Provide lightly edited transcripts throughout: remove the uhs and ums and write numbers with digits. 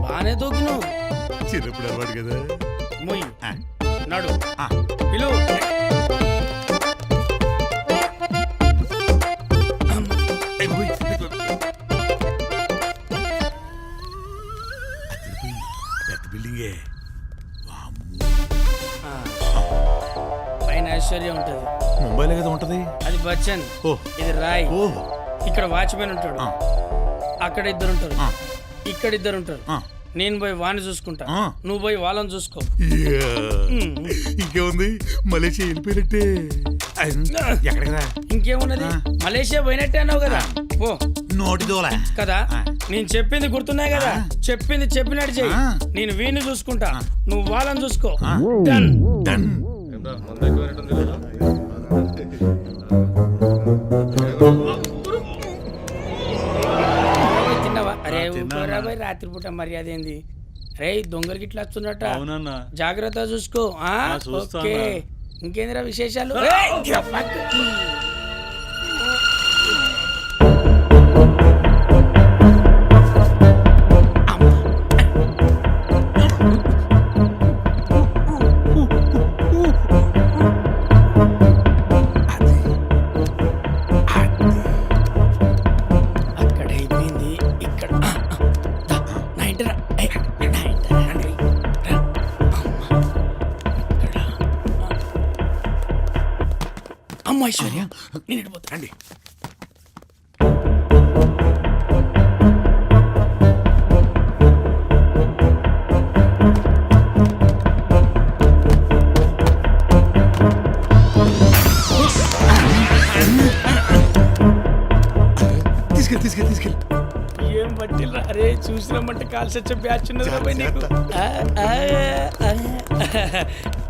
బానే దూకిను. చిన్నప్పుడు అలవాటు కదా. మొయ్ నడు పిలు. పెద్ద బిల్డింగే. పైన ఐశ్వర్యం ఉంటది. ముంబైలో కదా ఉంటది. అది బచ్చన్. ఇది రాయ్. ఇక్కడ వాచ్మెన్ ఉంటాడు. అక్కడ ఇద్దరు ఉంటారు. ఇక్కడ ఇద్దరు ఉంటారు. నేను పోయి వాణ్ణి చూసుకుంటా, నువ్వు పోయి వాళ్ళని చూసుకో. ఇంకేముంది, మలేషియా వెళ్ళిపోయినట్టే. ఇంకేమున్నది, మలేషియా పోయినట్టే అన్నావు కదా. పో. నోటి దోల కదా, నేను చెప్పింది గుర్తున్నాయి కదా. చెప్పింది చెప్పినట్టు చెయ్యి. నేను వీణ్ణి చూసుకుంటా, నువ్వు వాళ్ళని చూసుకో. Done done. తిన్నావా? అరే ఊరుకోరాబాయ్, రాత్రిపూట మర్యాద ఏంది? అరే దొంగలకి ఇట్లా వస్తున్నట్ట, జాగ్రత్త చూసుకో. ఓకే, ఇంకేందిరా విశేషాలు? ఐశ్వర్య నేను పోతాండి. తీసుకెళ్ళి ఏం పట్టిల్రా? అరే చూసినామంటే కాల్సి వచ్చే బ్యాచ్ ఉన్నది బాయ్ నీకు.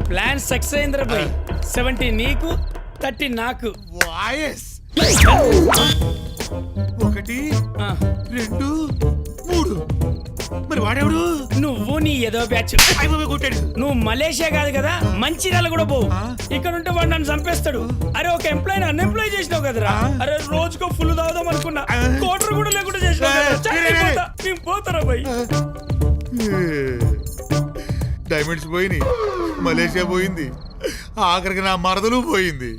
ప్లాన్ సక్సెస్ అయిందిరా బాయ్. 70 నీకు, 30 నాకు. వాయస్ 1 2 3. మరి వాడేవాడు? నువ్వు నీ ఏదో బ్యాచ్ కొట్టాడు. నువ్వు మలేషియా కాదు కదా, మంచిర్యాల కూడా పోవు. ఇక్కడ ఉంటే వాడు నన్ను చంపేస్తాడు. అరే ఒక ఎంప్లాయ్ అన్ఎంప్లాయ్ చేసినావు కదరా. అరే రోజుకో ఫుల్ తాగుదాం అనుకున్నా, కోటర్ కూడా లేకుండా చేసినావు. పోతారా బాయ్. డైమండ్స్ పోయినాయి, మలేషియా పోయింది, ఆఖరికి నా మరదలు పోయింది.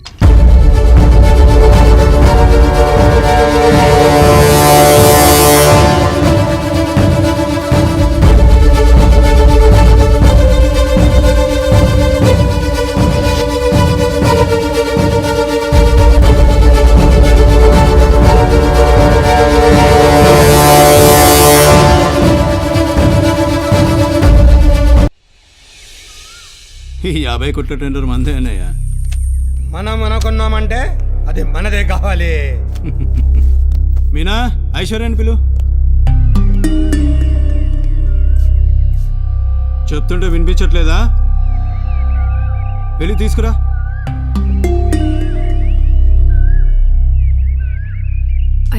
ఈ 50 కోట్ల టెండర్ మందే అన్నయ్య. మనం కొన్నామంటే అది మనదే కావాలి. మీనా, ఐశ్వర్యాన్ని పిలు. చెప్తుంటే వినిపించట్లేదా? వెళ్ళి తీసుకురా.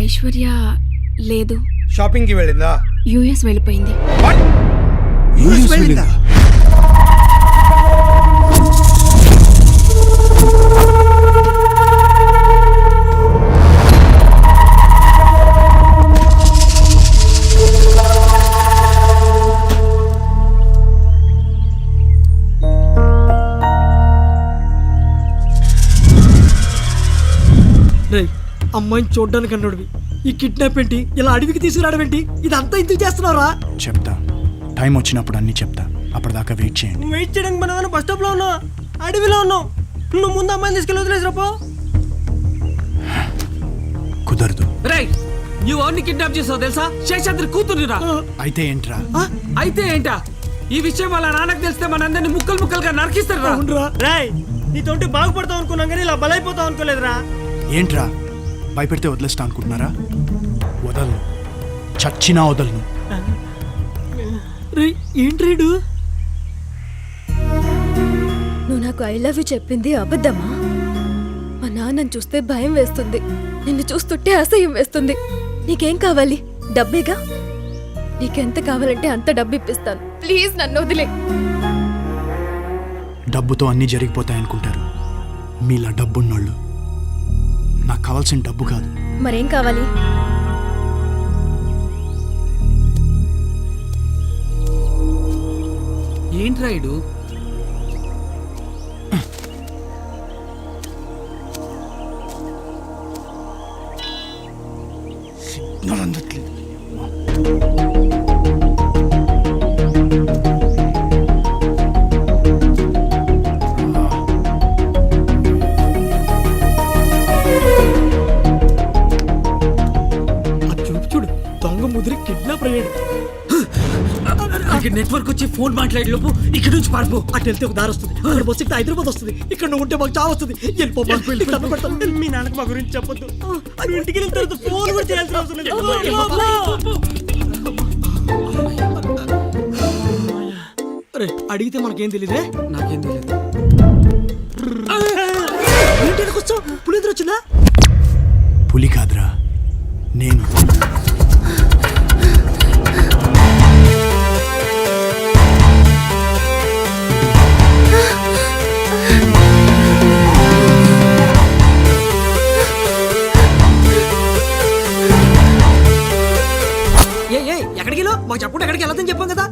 ఐశ్వర్య లేదు. షాపింగ్ కి వెళ్ళిందా? యుఎస్ వెళ్ళిపోయింది. వెళ్ళిందా? అమ్మాయిని చూడ్డానికి అన్నాడువి, ఈ కిడ్నాప్ ఏంటి, ఇలా అడవికి తీసుకురావడం ఏంటి, ఇదంతా ఎందుకు చేస్తున్నావురా? చెప్తా, టైం వచ్చినప్పుడు అన్ని చెప్తా. అప్పటిదాకా వెయిట్ చేయండి. వెయిట్ చేయడానికి మనం బస్ స్టాప్ లో ఉన్నావు, అడవిలో ఉన్నావు. నువ్వు ముందు అమ్మాయిని తీసుకెళ్ళి వదిలేసిరాపో. కుదరదు. రేయ్, నువ్వు ఎవరిని కిడ్నాప్ చేసావు తెలుసా? శేషాద్రి కూతురురా. అయితే ఏంట్రా? అయితే ఏంటా? ఈ విషయం వాళ్ళ నాన్నకు తెలిస్తే మనందరినీ ముక్కలు ముక్కలుగా నరికిస్తారు. రేయ్, నీతోటి బాగుపడతావు అనుకున్నాం కానీ ఇలా బలైపోతావు అనుకోలేదురా. ఏంట్రా, భయపెడితే వదిలేస్తా అనుకుంటున్నారా? వదలను, చచ్చినా వదలను. ఏంట్రీడు? నువ్వు నాకు ఐ లవ్ యూ చెప్పింది అబద్ధమా? మా నాన్నని చూస్తే భయం వేస్తుంది, నిన్ను చూస్తుంటే అసహ్యం వేస్తుంది. నీకేం కావాలి? డబ్బేగా. నీకెంత కావాలంటే అంత డబ్బు ఇప్పిస్తాను. ప్లీజ్ నన్ను వదిలే. డబ్బుతో అన్నీ జరిగిపోతాయనుకుంటారు మీలా డబ్బున్నోళ్ళు. నాకు కావాల్సిన డబ్బు కాదు. మరేం కావాలి? ఏంట్రా ఇడు అందట్లేదు. చూడు చూడు దొంగ ముదిరి కిడ్నాప్ అయ్యాడు నెట్వర్క్ వచ్చి ఫోన్ మాట్లాడే లోపు ఇక్కడ నుంచి పారిపో. అటు వెళ్తే ఒక దారి వస్తుంది, అక్కడ బస్సు ఎక్కితే హైదరాబాద్ వస్తుంది. ఇక్కడ నువ్వు ఉంటే మాకు చావు వస్తుంది. వెళ్ళిపో మాకు వెళ్ళి డబ్బు పెడతాం. మీ నాన్నకి మా గురించి చెప్పొద్దు. నువ్వు ఇంటికి వెళ్ళిన తర్వాత ఫోన్ కూడా చేయాల్సిన అవసరం లేదు. అరే అడిగితే మనకేం తెలియదే. నాకేం తెలియదు. ఏంటి వచ్చావు? పులి ఎదురు వచ్చిందా? పులి కాదురా, నేను. ఎక్కడికి మాకు చెప్పకుండా ఎక్కడికి వెళ్ళదని చెప్పాం కదా.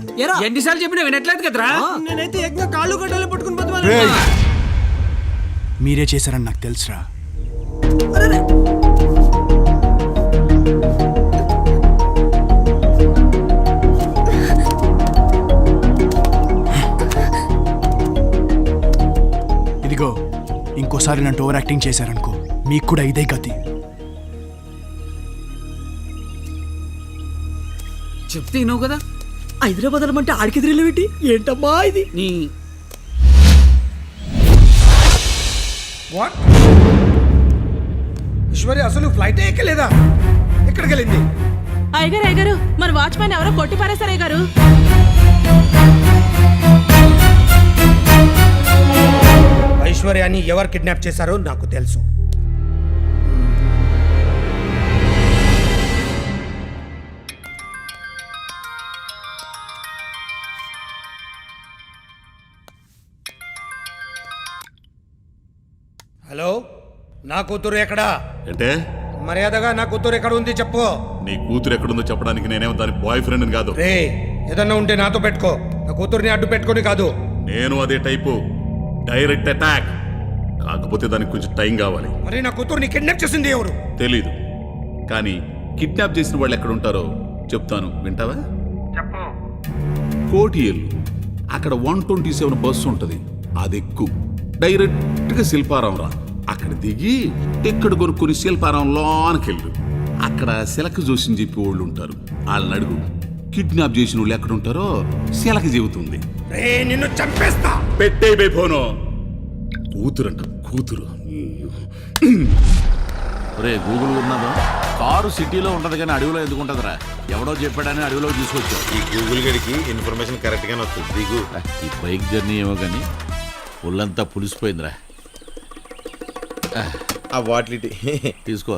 ఎన్నిసార్లు చెప్పినా వినట్లేదు కదరా. నేనైతే ఎక్కువ కాళ్ళు గడ్డలు పట్టుకుని రేయ్, మీరే చేశారని నాకు తెలుసురా. ఇదిగో ఇంకోసారి ఇలాంటి ఓవర్ యాక్టింగ్ చేశారనుకో, మీకు కూడా ఇదే గతి. చెప్తే వినవు కదా. హైదరాబాద్ అంటే ఆడికి తిరిగి ఏంటమ్మా ఇది నీ వాట్? ఈశ్వరి అసలు ఫ్లైట్ ఎక్కలేదా? ఎక్కడికి వెళ్ళింది? అయ్యగారు అయ్యగారు, మన వాచ్మెన్ ఎవరో కొట్టి పారేశారు అయ్యగారు. ఐశ్వర్యాన్ని ఎవరు కిడ్నాప్ చేశారో నాకు తెలుసు. హలో, నా కూతురు ఎక్కడా? అంటే మర్యాదగా నా కూతురు ఎక్కడ ఉంది చెప్పు. నీ కూతురు ఎక్కడుందో చెప్పడానికి నేనేమో దాని బాయ్ ఫ్రెండ్ కాదు. రే, ఏదన్నా ఉంటే నాతో పెట్టుకో, నా కూతుర్ని అడ్డు పెట్టుకొని కాదు. నేను అదే టైపు, డైరెక్ట్ అటాక్. కాకపోతే దానికి కొంచెం టైం కావాలి. మరి నా కూతుర్ని కిడ్నాప్ చేసింది ఎవరు? తెలీదు, కానీ కిడ్నాప్ చేసిన వాళ్ళు ఎక్కడ ఉంటారో చెప్తాను, వింటావా? చెప్పు. కోటియల్లు అక్కడ 127 బస్సు ఉంటుంది, అది ఎక్కువ డైరెక్ట్గా శిల్పారాం రా. అక్కడ దిగి టిక్కెట్ కొనుక్కొని శిల్పారాం లోనకెళ్ళు. అక్కడ శిలక జోషిని చెప్పి వాళ్ళు ఉంటారు, వాళ్ళని అడుగు. కిడ్నాప్ చేసిన వాళ్ళు ఎక్కడ ఉంటారో శిలక చెబుతుంది. రే, నిన్ను చంపేస్తా. పెట్టే ఫోను. కూతురంట, కూతురు. రే గూగుల్ ఉన్నదా? కారు సిటీలో ఉంటది కానీ అడవిలో ఎందుకు ఉంటదిరా? ఎవడో చెప్పాడని అడవిలో తీసుకొచ్చావు. ఈ గూగుల్ గడికి ఇన్ఫర్మేషన్ కరెక్ట్ గానే వస్తుంది. దిగు. ఈ బైక్ జర్నీ ఏమో కానీ ఒళ్ళంతా పులిసిపోయిందిరా. ఆ వాటిలిటి తీసుకో.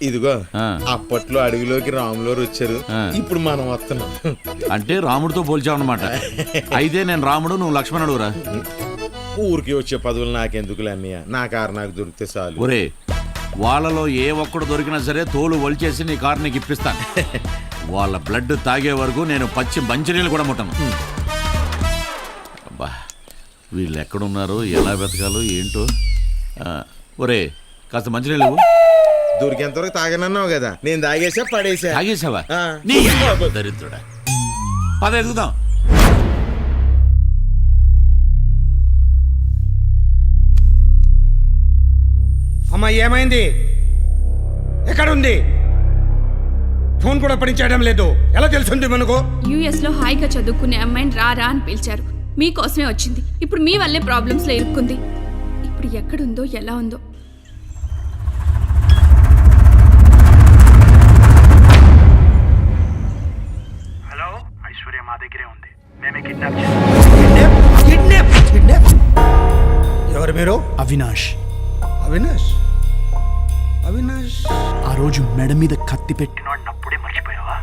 ఇదిగో, ఆ. అప్పట్లో అడవిలోకి రాములోరు వచ్చారు, ఆ. ఇప్పుడు మనం వస్తున్నాం. అంటే రాముడితో పోల్చావన్నమాట. అయితే నేను రాముడు, నువ్వు లక్ష్మణుడురా. ఊరికి వచ్చే పదవులు నాకెందుకులే అన్నయ్య, నా కారు నాకు దొరికితే చాలు. ఒరే, వాళ్ళలో ఏ ఒక్కడు దొరికినా సరే తోలు ఒలిచేసి నీ కారు నీకు ఇప్పిస్తాను. వాళ్ళ బ్లడ్ తాగే వరకు నేను పచ్చి మంచినీళ్ళు కూడా ముట్టను. అబ్బా, వీళ్ళు ఎక్కడున్నారో ఎలా వెతకాలో ఏంటో. ఒరే, కాస్త మంచినీళ్ళు ఇవ్వు. దొరికేంత వరకు తాగనన్నావు కదా, నేను తాగేసా పడేసా. తాగేసావా? ఆ. నీ దరిద్రుడా. పద ఎదుగుదాం. అమ్మా, ఏమైంది? ఎక్కడుంది? ఫోన్ కూడా పనిచేయడం లేదు. ఎలా తెలుసుంది మనకు? యుఎస్ లో హాయిగా చదువుకునే అమ్మాయిని రా అని పిలిచారు. మీకోసమే వచ్చింది. ఇప్పుడు మీ వల్లే ప్రాబ్లమ్స్ లో ఇరుక్కుంది. ఇప్పుడు ఎక్కడుందో ఎలా ఉందో. హలో, ఐశ్వర్య మా దగ్గరే ఉంది. మేమే కిడ్నాప్? ఎవరు మీరు? అవినాష్. అవినాష్? అవినాష్ ఆ రోజు మెడ మీద కత్తి పెట్టి అప్పుడే మర్చిపోయావా?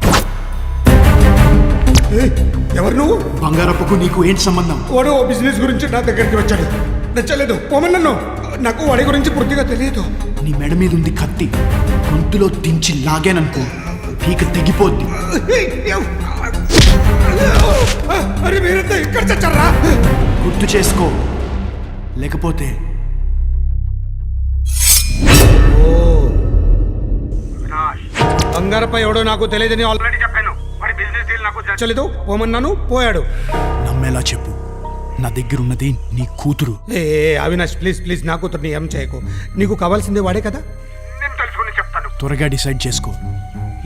ఎవరు నువ్వు? బంగారప్పుకు నీకు ఏంటి సంబంధం? వాడు బిజినెస్ గురించి నా దగ్గరికి వచ్చాడు. నచ్చలేదు, పోమన్నాను. నాకు వాడి గురించి పూర్తిగా తెలియదు. నీ మెడ మీద ఉంది కత్తి, గొంతులో దించి లాగాననుకో పీక తెగిపోద్ది. అరే మీరంతా ఇక్కడ చచ్చారా? గుర్తు చేసుకో, లేకపోతే బంగారపై ఎవడో నాకు తెలియదని ఆల్రెడీ చెప్పాను. వాడి బిజినెస్ డీల్ నాకు నచ్చలేదు, పోమన్నాను, పోయాడు. నమ్మేలా చెప్పు, నా దగ్గర ఉన్నది నీ కూతురు. ఏ అవినాష్ ప్లీజ్ ప్లీజ్, నా కూతుర్ని ఏం చేయకు. నీకు కావాల్సిందే వాడే కదా, నేను తెలుసుకుని చెప్తాను. త్వరగా డిసైడ్ చేసుకో,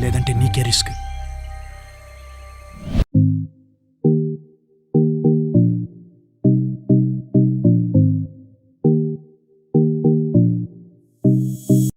లేదంటే నీకే రిస్క్.